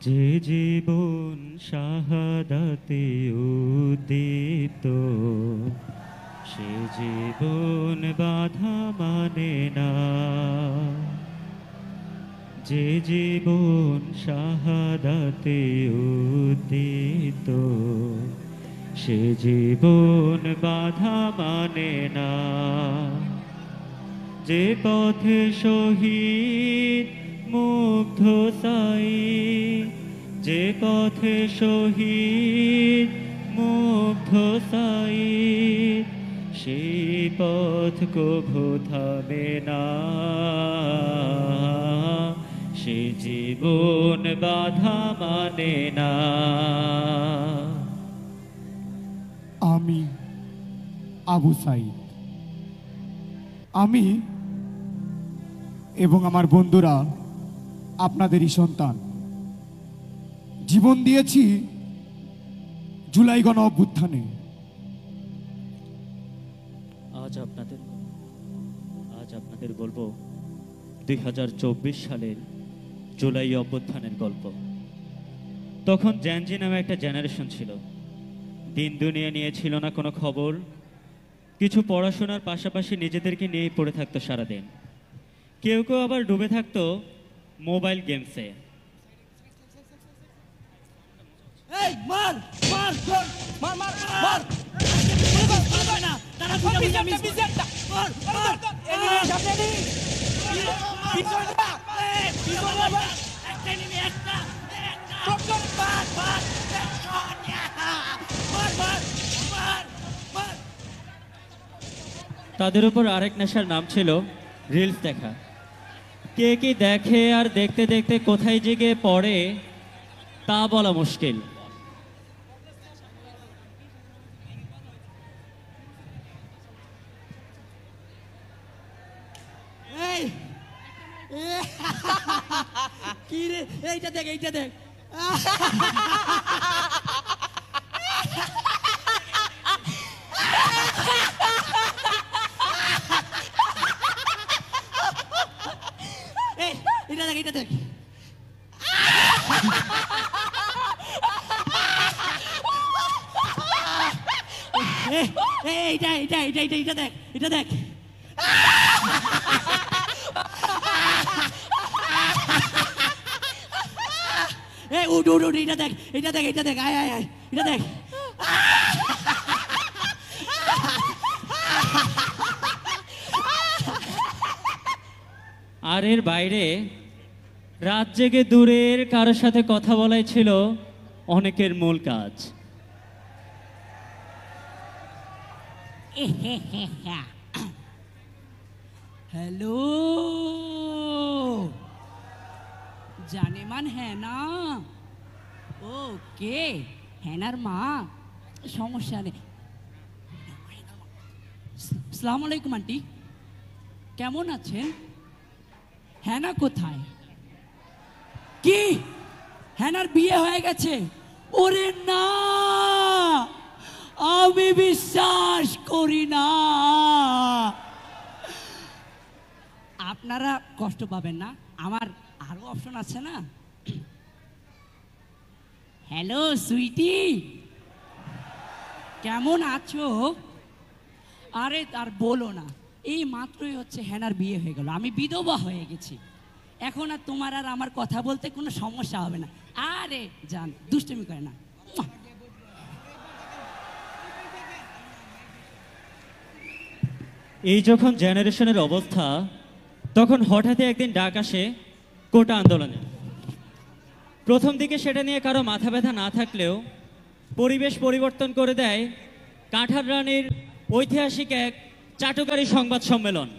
যে জীবন শাহাদাতে উদ্দীপ্ত, সে জীবন বাধা মানে না। যে জীবন শাহাদাতে উদ্দীপ্ত, সে জীবন বাধা মানে না। যে পথে শহীদ মুগ্ধ সাই, যে পথে শহীদ মুগ্ধ সাই, সেই পথ কভু থামে না। সে জীবন বাধা মানে না। আমি আবু সাইদ, আমি এবং আমার বন্ধুরা আপনাদেরই সন্তান। জীবন দিয়েছি জুলাই গণ অভ্যুত্থানে। আজ আপনাদের বলবো 2024 সালের জুলাই অভ্যুত্থানের গল্প। তখন জ্যানজি নামে একটা জেনারেশন ছিল। দিন দুনিয়া নিয়ে ছিল না কোনো খবর। কিছু পড়াশোনার পাশাপাশি নিজেদেরকে নিয়েই পড়ে থাকতো সারাদিন। কেউ কেউ আবার ডুবে থাকতো মোবাইল গেমসে। এই মার মার মার মার মার না তারা দুটো মিস মার মার এনিমি সামনে নি পিছনটা পিছনটা একটা এনিমি একটা চট চট মার মার মার মার মার মার। তাদের উপর আরেক নেশার নাম ছিল রিলস দেখা। কে কি দেখে আর দেখতে দেখতে কোথায় যে গিয়ে পড়ে তা বলা মুশকিল। এই কি রে এইটা দেখ এইটা দেখ এই এটা দেখ এইটা দেখ এইটা এইটা এইটা এইটা এইটা দেখ এটা দেখ এই উঠ উঠ উঠ এটা দেখ এটা দেখ এটা দেখ আয় আয় আয় এটা দেখ আর এর বাইরে রাত জেগে দূরের কারোর সাথে কথা বলাই ছিল অনেকের মূল কাজ। হ্যালো জানেমান হ্যানা ওকে হ্যানার মা সমস্যা নেই। আসসালামু আলাইকুম আন্টি, কেমন আছেন? হ্যানা কোথায়? কি হ্যানার বিয়ে হয়ে গেছে? ওরে না, আমি বিশ্বাস করি না। আপনারা কষ্ট পাবেন না, আমার আরো অপশন আছে না। হ্যালো সুইটি, কেমন আছো? আরে আর বলো না, এই মাত্রই হচ্ছে হ্যানার বিয়ে হয়ে গেল, আমি বিধবা হয়ে গেছি। এখন আর তোমার আর আমার কথা বলতে কোনো সমস্যা হবে না। আরে জান দুষ্টুমি করে না। এই যখন জেনারেশনের অবস্থা, তখন হঠাৎই একদিন ডাক আসে কোটা আন্দোলনের। প্রথম দিকে সেটা নিয়ে কারো মাথা ব্যথা না থাকলেও পরিবেশ পরিবর্তন করে দেয় কাঁঠাল রানীর ঐতিহাসিক এক চাটুকারী সংবাদ সম্মেলন।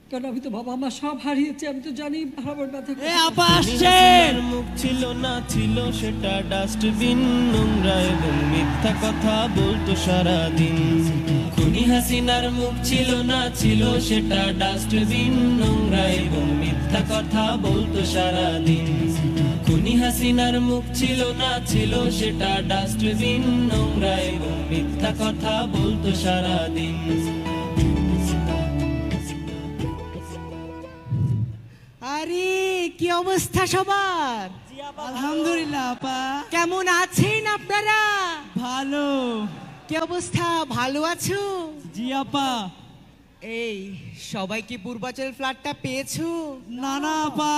কারণ আমি তো বাবা মা সব হারিয়েছি, আমি তো জানি হারাবার ব্যথা। এ আপা আসছেন। মুখ ছিল না ছিল সেটা ডাস্টবিন, নোংরা এবং মিথ্যা কথা বলতো সারাদিন। খুনি হাসিনার মুখ ছিল না ছিল সেটা ডাস্টবিন, নোংরা এবং মিথ্যা কথা বলতো সারাদিন। খুনি হাসিনার মুখ ছিল না, ছিল সেটা ডাস্টবিন, নোংরা এবং মিথ্যা কথা বলতো সারাদিন। আরে কি অবস্থা সবার? আলহামদুলিল্লাহ আপা, কেমন আছেন আপনারা? ভালো। কি অবস্থা, ভালো আছো? জি আপা। এই সবাই কি পূর্বাচল ফ্ল্যাটটা পেয়েছো? না না আপা।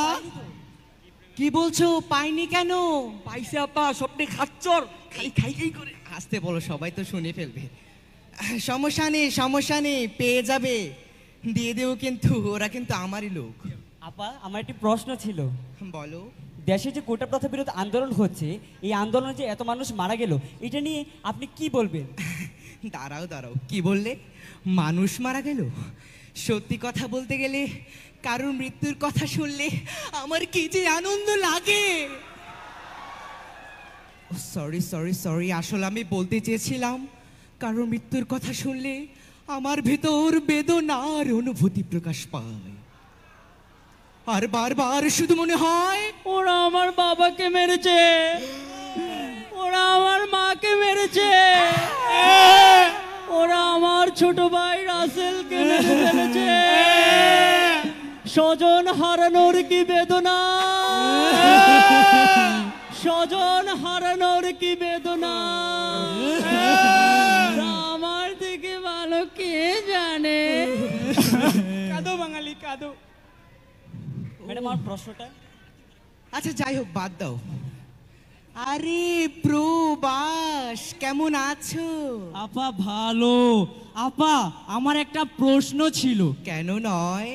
কি বলছো, পাইনি কেন? পাইছে আপা, স্বপ্নে খাচ্চর খাই খাই খাই করে। আসতে বলো, সবাই তো শুনে ফেলবে। সমস্যা নেই, পেয়ে যাবে, দিয়ে দেবো, কিন্তু ওরা কিন্তু আমারই লোক। আপা আমার একটি প্রশ্ন ছিল। বলো। দেশে যে কোটা প্রথা বিরোধী আন্দোলন হচ্ছে, এই আন্দোলনে যে এত মানুষ মারা গেল, এটা নিয়ে আপনি কি বলবেন? দাঁড়াও, কি বললে? মানুষ মারা গেল? সত্যি কথা বলতে গেলে কারোর মৃত্যুর কথা শুনলে আমার কি যে আনন্দ লাগে। সরি, আসলে আমি বলতে চেয়েছিলাম কারোর মৃত্যুর কথা শুনলে আমার ভেতর বেদনার অনুভূতি প্রকাশ পায়, আর বারবার শুধু মনে হয় ওরা আমার বাবাকে মেরেছে, ওরা আমার মাকে মেরেছে, ওরা আমার ছোট ভাই রাসেলকে মেরে ফেলেছে। স্বজন হারানোর কি বেদনা, স্বজন হারানোর কি বেদনা, আমার থেকে ভালো কে জানে। কাঁদো বাঙালি কাঁদো। ম্যাডাম আমার প্রশ্নটা। আচ্ছা যাই হোক, বাদ দাও। আরে প্রবাস, কেমন আছো? আপা ভালো। আপা আমার একটা প্রশ্ন ছিল। কেন নয়?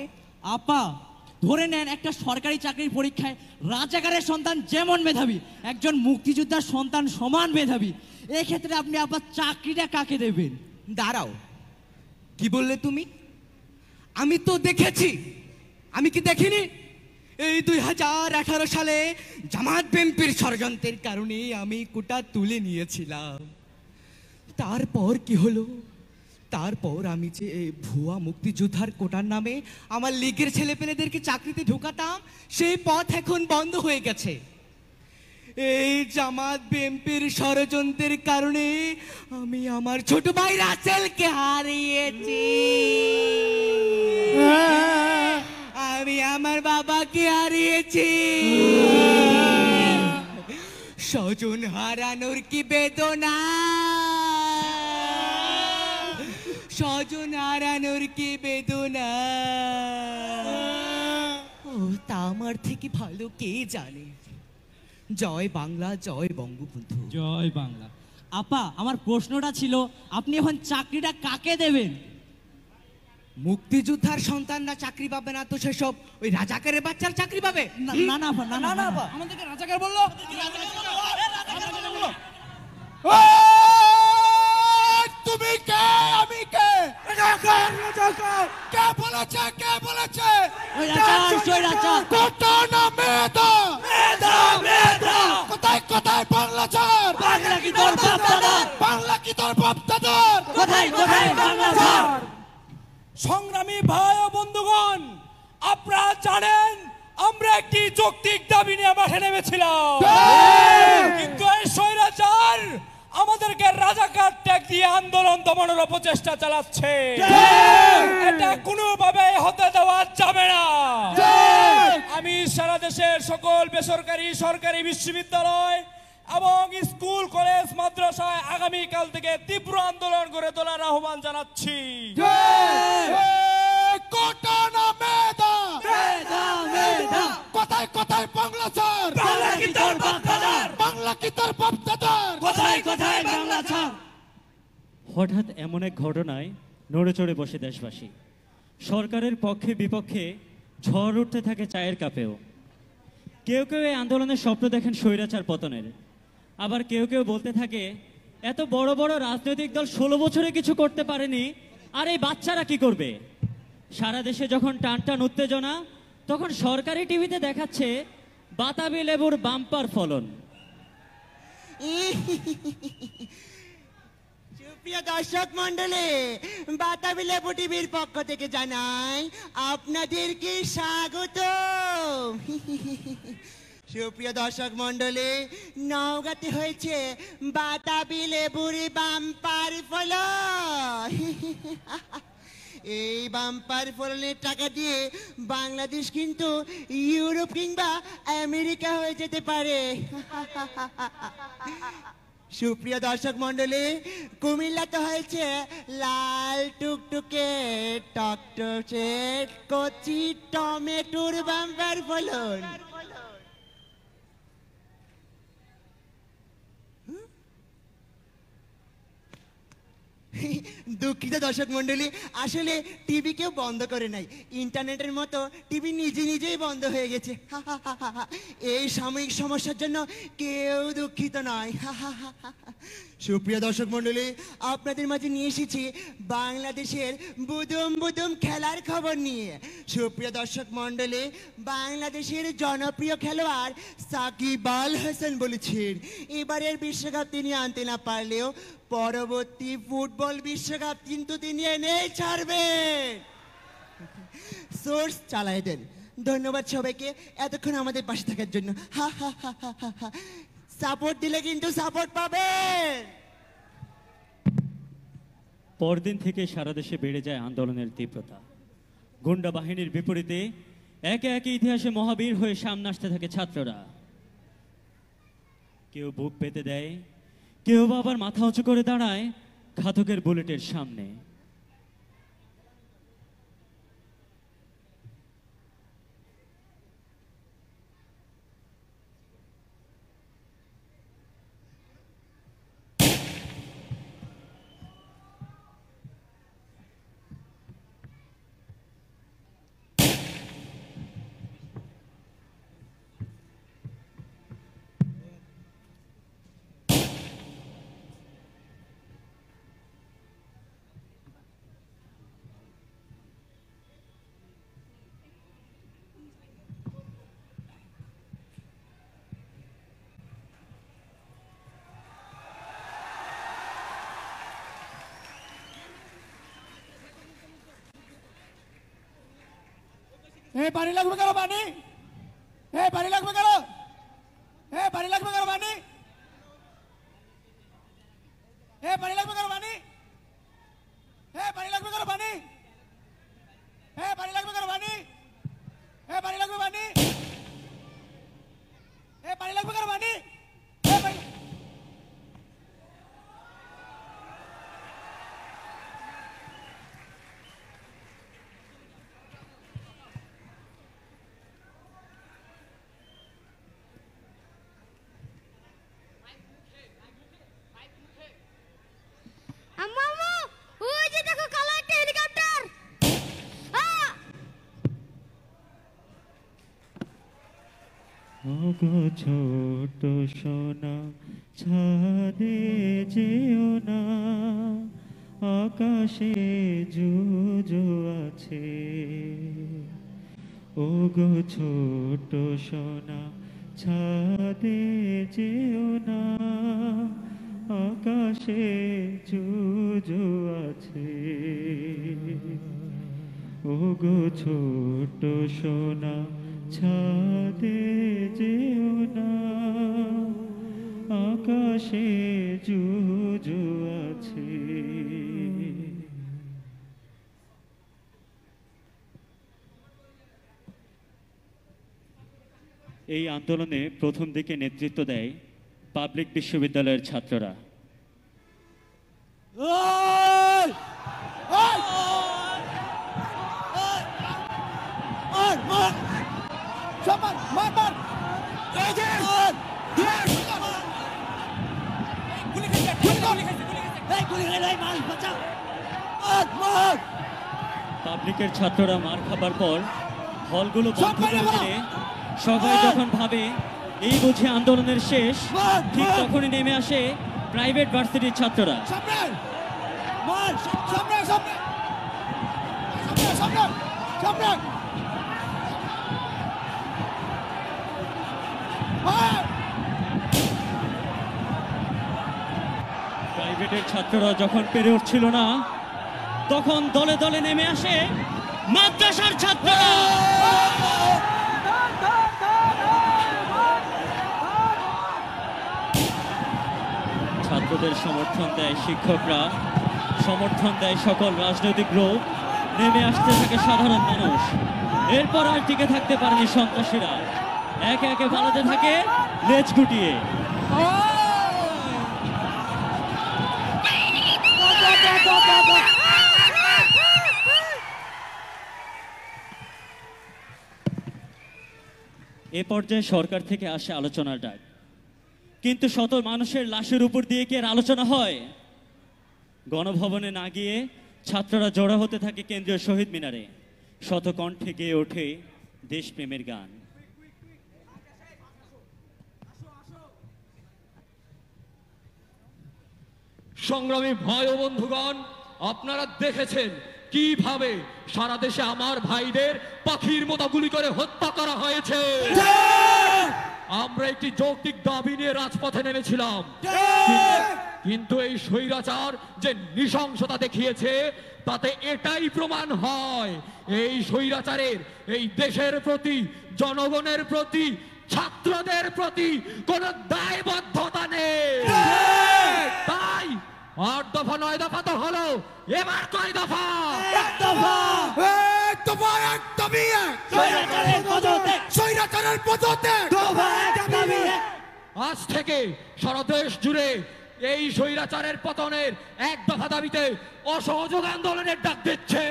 আপা ধরে নেন একটা সরকারি চাকরির পরীক্ষায় রাজাকারের সন্তান যেমন মেধাবী, একজন মুক্তিযোদ্ধার সন্তান সমান মেধাবী, এই ক্ষেত্রে আপনি আপনার চাকরিটা কাকে দেবেন? দাঁড়াও, কি বললে তুমি? আমি তো দেখেছি। আমি কি দেখিনি? এই 2018 সালে জামাত বিএনপির ষড়যন্ত্রের কারণে আমি কোটা তুলে নিয়েছিলাম। তারপর কি হলো? তারপর আমি যে ভুয়া মুক্তিযোদ্ধার কোটার নামে আমার লীগের ছেলেপেলেদেরকে চাকরিতে ঢোকাতাম, সেই পথ এখন বন্ধ হয়ে গেছে। এই জামাত বিএনপির ষড়যন্ত্রের কারণে আমি আমার ছোট ভাই রাসেলকে হারিয়েছি, আমি আমার বাবাকে হারিয়েছি। স্বজন হারানোর কি বেদনা, স্বজন হারানোর কি বেদনা, ও তা আমার থেকে ভালো কে জানে। জয় বাংলা, জয় বঙ্গবন্ধু। জয় বাংলা। আপা আমার প্রশ্নটা ছিল, আপনি এখন চাকরিটা কাকে দেবেন? মুক্তিযোদ্ধার সন্তানরা চাকরি পাবে না তো সেসব ওই রাজাকারের বাচ্চার চাকরি পাবে? না না না আপা, না না না আপা। আমাদেরকে রাজাকার বললো। তুমি কে, আমি কে? কে বলেছে, কে বলেছে? কোটা না মেধা? কোথায় কোথায় বাংলা ছাড়? বাংলা কি তোর বাপ দাদার? বাংলা কি তোর বাপ দাদার? কোথায় কোথায় বাংলা ছাড়? সংগ্রামী ভাই ও বন্ধুগণ, আপনারা জানেন আমরা একটি যৌক্তিক দাবি নিয়ে মাঠে নেমেছিলাম, কিন্তু এই স্বৈরাচার আমাদেরকে রাজাকার ট্যাগ দিয়ে আন্দোলন দমনের প্রচেষ্টা চালাচ্ছে। এটা কোনোভাবে হতে দেওয়া যাবে না। আমি সারা দেশের সকল বেসরকারি সরকারি বিশ্ববিদ্যালয় এবং স্কুল কলেজ মাদ্রাসায় আগামীকাল থেকে তীব্র আন্দোলন গড়ে তোলার আহ্বান জানাচ্ছি। কোটা না মেধা? কোথায় কোথায় বাংলা ছাড়? বাংলা কি তোর বাপ দাদার? বাংলা কি তোর বাপ দাদার? কোথায় কোথায় বাংলা ছাড়? হঠাৎ এমন এক ঘটনায় নড়ে চড়ে বসে দেশবাসী। সরকারের পক্ষে বিপক্ষে ঝড় উঠতে থাকে চায়ের কাপেও। কেউ কেউ এই আন্দোলনের স্বপ্ন দেখেন স্বৈরাচার পতনের, আবার কেউ কেউ বলতে থাকে এত বড় বড় রাজনৈতিক দল 16 বছরে কিছু করতে পারেনি, আর এই বাচ্চারা কি করবে। সারা দেশে যখন টান টান উত্তেজনা, তখন সরকারি টিভিতে দেখাচ্ছে বাতাবি লেবুর বাম্পার ফলন। প্রিয় দর্শক মন্ডলী, বাতাবি লেবু টিভির পক্ষ থেকে জানাই আপনাদেরকে স্বাগত। সুপ্রিয় দর্শক মন্ডলী, নওগাঁতে হয়েছে বাতাবি লেবুর বাম্পার ফলন। এই বাম্পার ফলনের টাকা দিয়ে বাংলাদেশ কিন্তু ইউরোপ কিংবা আমেরিকা হয়ে যেতে পারে। সুপ্রিয় দর্শক মন্ডলী, কুমিল্লাতে হয়েছে লাল টুকটুকে টকটকে কচি টমেটোর বাম্পার ফলন। দুঃখিত দর্শক মন্ডলী, আসলে টিভি কেউ বন্ধ করে নাই, ইন্টারনেটের মতো টিভি নিজে নিজেই বন্ধ হয়ে গেছে। এই সাময়িক সমস্যার জন্য কেউ দুঃখিত নয়। সুপ্রিয় দর্শক মন্ডলী, আপনাদের মাঝে নিয়ে এসেছি বাংলাদেশের বুদুম বুদুম খেলার খবর নিয়ে। সুপ্রিয় দর্শক মন্ডলী, বাংলাদেশের জনপ্রিয় খেলোয়াড় সাকিব আল হাসান বলেছেন এবারের বিশ্বকাপ তিনি আনতে না পারলেও পরবর্তী ফুটবল বিশ্বকাপ কিন্তু তিনি এনেই ছাড়বেন। সোর্স চালায় দেন। ধন্যবাদ সবাইকে এতক্ষণ আমাদের পাশে থাকার জন্য। সাপোর্ট দিলে কিন্তু সাপোর্ট পাবেন। পরদিন থেকে সারা দেশে বেড়ে যায় আন্দোলনের তীব্রতা। গুন্ডা বাহিনীর বিপরীতে একে একে ইতিহাসে মহাবীর হয়ে সামনে আসতে থাকে ছাত্ররা। কেউ বুক পেতে দেয়, কেউ বা আবার মাথা উঁচু করে দাঁড়ায় ঘাতকের বুলেটের সামনে। পানি লাগবে কেন? পানি পানি লাগবে কেন? পানি লাগবে কেন? পানি পানি লাগবে কেন? পানি পানি লাগবে কেন? পানি পানি লাগবে কেন? পানি পানি লাগবে পানি পানি লাগবে কেন? পানি ওগো ছোট সোনা ছাদে যেও না, আকাশে জুজো আছে। ওগো ছোট সোনা ছাদে যেও না, আকাশে জুজো আছে। ওগো ছোট সোনা ছাদে যেও না, আকাশে জুজু আছে। এই আন্দোলনে প্রথম দিকে নেতৃত্ব দেয় পাবলিক বিশ্ববিদ্যালয়ের ছাত্ররা। পাবলিকের ছাত্ররা মার খাবার পর হলগুলো বন্ধ করে দিলে সবাই যখন ভাবে এই বুঝে আন্দোলনের শেষ, ঠিক তখনই নেমে আসে প্রাইভেট ভার্সিটির ছাত্ররা। প্রাইভেটের ছাত্ররা যখন পেরে উঠছিল না, তখন দলে দলে নেমে আসে মাদ্রাসার ছাত্ররা। ছাত্রদের সমর্থন দেয় শিক্ষকরা, সমর্থন দেয় সকল রাজনৈতিক গ্রুপ, নেমে আসতে থাকে সাধারণ মানুষ। এরপর আর টিকে থাকতে পারেনি সন্ত্রাসীরা, একে একে পালাতে থাকে লেজ গুটিয়ে। এ পর্যায়ে সরকার থেকে আসে আলোচনার ডাক, কিন্তু শত মানুষের লাশের উপর দিয়ে কি আর আলোচনা হয়? গণভবনে না গিয়ে ছাত্ররা জড়ো হতে থাকে কেন্দ্রীয় শহীদ মিনারে, শত কণ্ঠে গেয়ে ওঠে দেশপ্রেমের গান। সংগ্রামী ভাই ও বন্ধুগণ, আপনারা দেখেছেন কিভাবে সারা দেশে আমার ভাইদের পাখির মতো গুলি করে হত্যা করা হয়েছে। আমরা একটি যৌক্তিক দাবি নিয়ে রাজপথে নেমেছিলাম, কিন্তু এই স্বৈরাচার যে নৃশংসতা দেখিয়েছে তাতে এটাই প্রমাণ হয় এই স্বৈরাচারের এই দেশের প্রতি, জনগণের প্রতি, ছাত্রদের প্রতি কোনো দায়বদ্ধতা নেই। তাই 8 দফা 9 দফা তো হলো, এবার কয় দফা? এক দফা, এক দফা, এক দাবি এক, স্বৈরাচারের পদত্যাগ, স্বৈরাচারের পদত্যাগ, দফা এক দাবি এক। আজ থেকে সারা দেশ জুড়ে এই স্বৈরাচারের পতনের এক দফা দাবিতে অসহযোগ আন্দোলনের ডাক দিচ্ছে।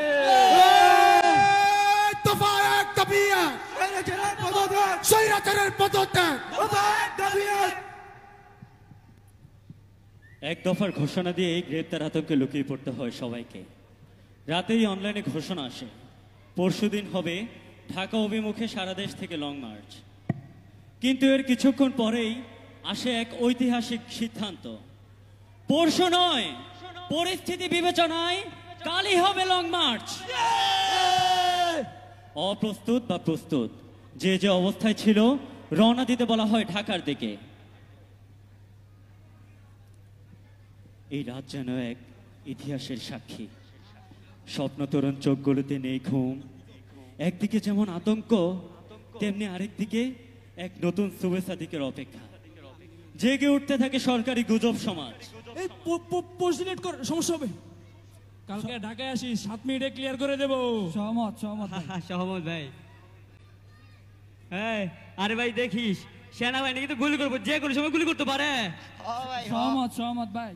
এক দফা এক দাবি এক, স্বৈরাচারের পদত্যাগ, স্বৈরাচারের পদত্যাগ, দফা এক দাবি এক। এক দফার ঘোষণা দিয়ে এই গ্রেপ্তার আতঙ্কে লুকিয়ে পড়তে হয় সবাইকে। রাতেই অনলাইনে ঘোষণা আসে, পরশুদিন হবে ঢাকা অভিমুখে সারা দেশ থেকে লং মার্চ। কিন্তু এর কিছুক্ষণ পরেই আসে এক ঐতিহাসিক সিদ্ধান্ত, পরশু নয়, পরিস্থিতি বিবেচনায় কালই হবে লং মার্চ। অপ্রস্তুত বা প্রস্তুত, যে যে অবস্থায় ছিল রওনা দিতে বলা হয় ঢাকার দিকে। এই রাত যেন এক ইতিহাসের সাক্ষী, স্বপ্ন তরুণ চোখগুলোতে নেই ঘুম। একদিকে যেমন আতঙ্ক, তেমনি আরেকদিকে এক নতুন শুভেচ্ছাদিকের অপেক্ষা। জেগে উঠতে থাকে সরকারি গুজব সমাজ। এই পোস্ট ডিলিট কর, সমস্যা হবে। কালকে ঢাকায় আসিস, 7 মিনিটে ক্লিয়ার করে দেব। সহমত, সহমত ভাই। সহমত ভাই। হ্যাঁ, আরে ভাই দেখিস সেনাবাহিনী কিন্তু গুলি করবো, যে কোনো সময় গুলি করতে পারে। সহমত, সহমত ভাই।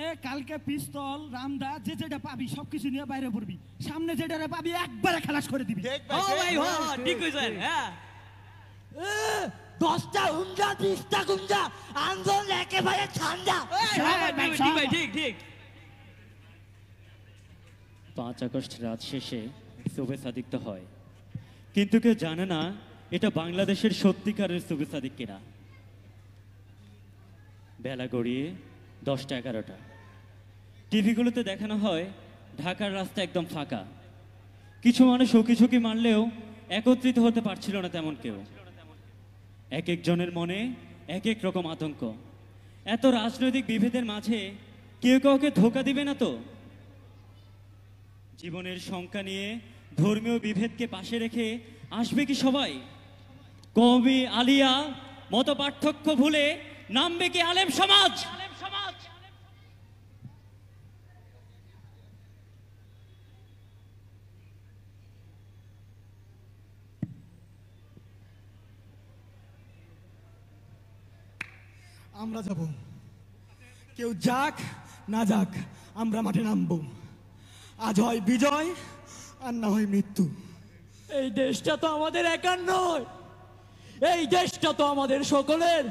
এ কালকে পিস্তল, রামদা, যে যেটা পাবি সবকিছু নিয়ে বাইরে পড়বি, সামনে যেটা পাবি একবারে খালাস করে দিবি। ও ভাই, হ ঠিক কইছেন। হ্যাঁ, 10টা হুঞ্জা, 20টা গুঞ্জা, আন্দোলন একেবারে ঠান্ডা। ঠিক ভাই, ঠিক ঠিক। 5 আগস্ট রাত শেষে শুভেচ্ছাদিক হয়, কিন্তু কেউ জানে না এটা বাংলাদেশের সত্যিকারের শুভেচ্ছাদিক কিনা। বেলা গড়িয়ে 10টা 11টা, টিভিগুলোতে দেখানো হয় ঢাকার রাস্তা একদম ফাঁকা। কিছু মানুষ উকি ঝুঁকি মারলেও একত্রিত হতে পারছিল না তেমন কেউ। এক একজনের মনে এক এক রকম আতঙ্ক। এত রাজনৈতিক বিভেদের মাঝে কেউ কাউকে ধোঁকা দিবে না তো? জীবনের শঙ্কা নিয়ে ধর্মীয় বিভেদকে পাশে রেখে আসবে কি সবাই? কওমি আলিয়া মত পার্থক্য ভুলে নামবে কি আলেম সমাজ? আমরা যাব, কেউ যাক না যাক, আমরা মাঠে নামবো। আজ হয় বিজয় আর না হয় মৃত্যু। এই দেশটা তো আমাদের একার নয়, এই দেশটা তো আমাদের সকলের।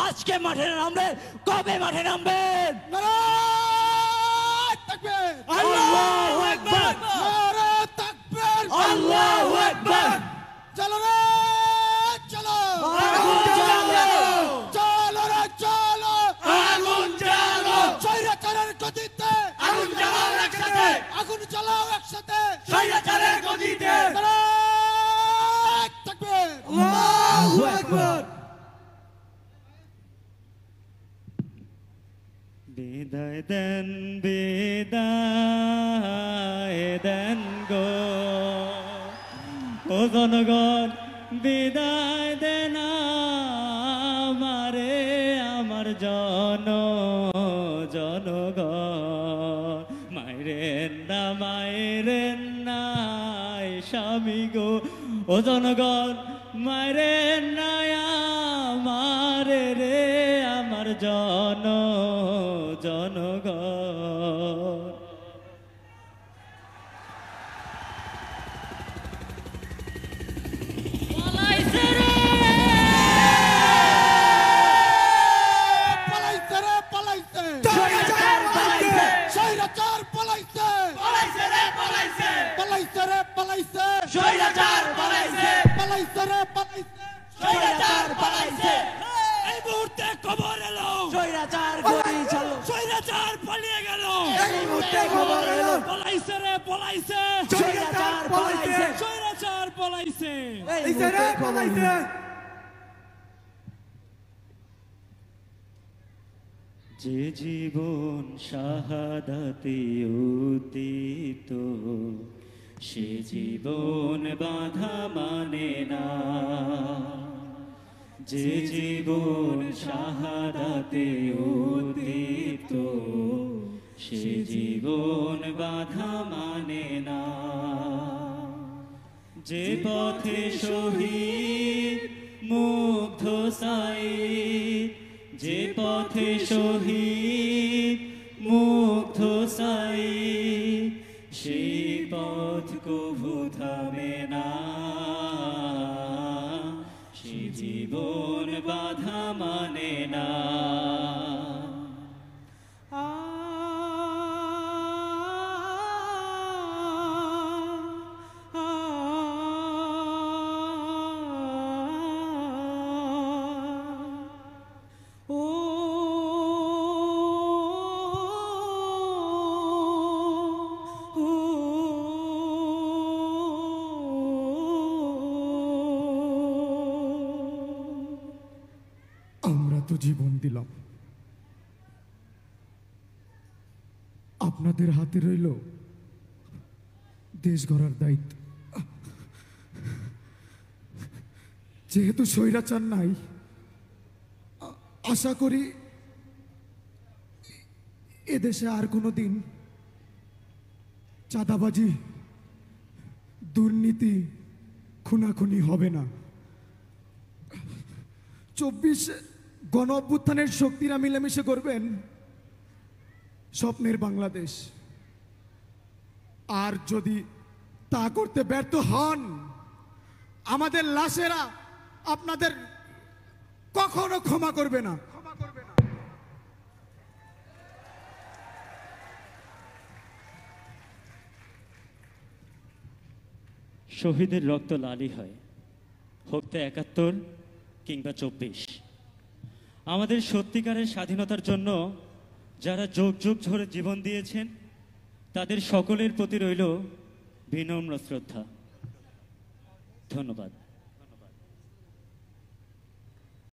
আজকে মাঠে নামলে কবে মাঠে নামবেন? নারায়ে তাকবীর, আল্লাহু আকবার, নারায়ে তাকবীর, আল্লাহু আকবার। চলো রে চলো, আগুন জ্বালো, চলো রে চলো, আগুন জ্বালো, স্বৈরাচারের গদিতে আগুন জ্বালাও একসাথে, আগুন জ্বালাও একসাথে, স্বৈরাচারের গদিতে। নারায়ে তাকবীর, আল্লাহু আকবার। বিদায় দেন, বিদায় দেন গো ও জনগণ, বিদায় দেন আমারে, আমার জনগণ। মায়েরে নাই স্বামী গো ও জনগণ মায়েরে নাই আমার রে আমার জনগণ। পালাইছে রে পালাইছে স্বৈরাচার পালাইছে পালাইছে রে পালাইছে পালাইছে রে পালাইছে এই মুহূর্তে খবর এলো স্বৈরাচার স্বৈরাচার পালিয়ে গেল এই মুহূর্তে খবর এলো পলাইছে রে পলাইছে স্বৈরাচার পালাইছে স্বৈরাচার পলাইছে এই মুহূর্তে খবর এলো। যে জীবন শাহাদাতে উদ্দীপ্ত সে জীবন বাধা মানে না। যে জীবন শাহাদাতে উদ্দীপ্ত সে জীবন বাধা মানে না। যে পথে শহীদ মুগ্ধ সাঈদ যে পথে শহীদ মুগ্ধ সাঈদ সেই পথ কভু থামে না। সে জীবন বাধা মানে না। আমরা তো জীবন দিলাম, আপনাদের হাতে রইল দেশ গড়ার দায়িত্ব। যেহেতু স্বৈরাচার নাই, আশা করি এদেশে আর কোনো দিন চাঁদাবাজি দুর্নীতি খুনাখুনি হবে না। 24 গণ অভ্যুত্থানের শক্তিরা মিলেমিশে করবেন স্বপ্নের বাংলাদেশ। আর যদি তা করতে ব্যর্থ হন, আমাদের লাশেরা আপনাদের কখনো ক্ষমা করবে না। শহীদের রক্ত লালই হয়, হোক তা 71 কিংবা 24। আমাদের সত্যিকারের স্বাধীনতার জন্য যারা যুগ যুগ ধরে জীবন দিয়েছেন তাদের সকলের প্রতি রইল বিনম্র শ্রদ্ধা। ধন্যবাদ।